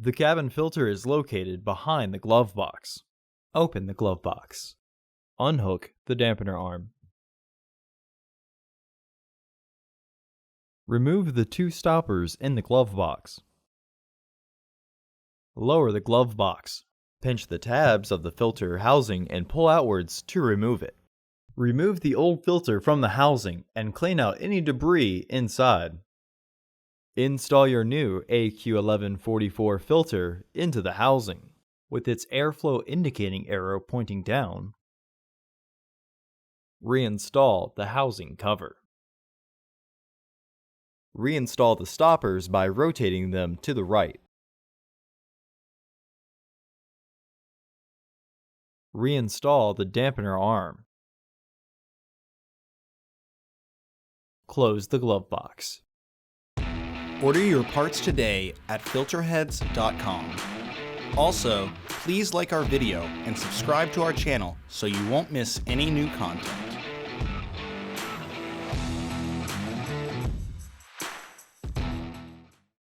The cabin filter is located behind the glove box. Open the glove box. Unhook the dampener arm. Remove the two stoppers in the glove box. Lower the glove box. Pinch the tabs of the filter housing and pull outwards to remove it. Remove the old filter from the housing and clean out any debris inside. Install your new AQ1144 filter into the housing, with its airflow indicating arrow pointing down. Reinstall the housing cover. Reinstall the stoppers by rotating them to the right. Reinstall the dampener arm. Close the glove box. Order your parts today at filterheads.com. Also, please like our video and subscribe to our channel so you won't miss any new content.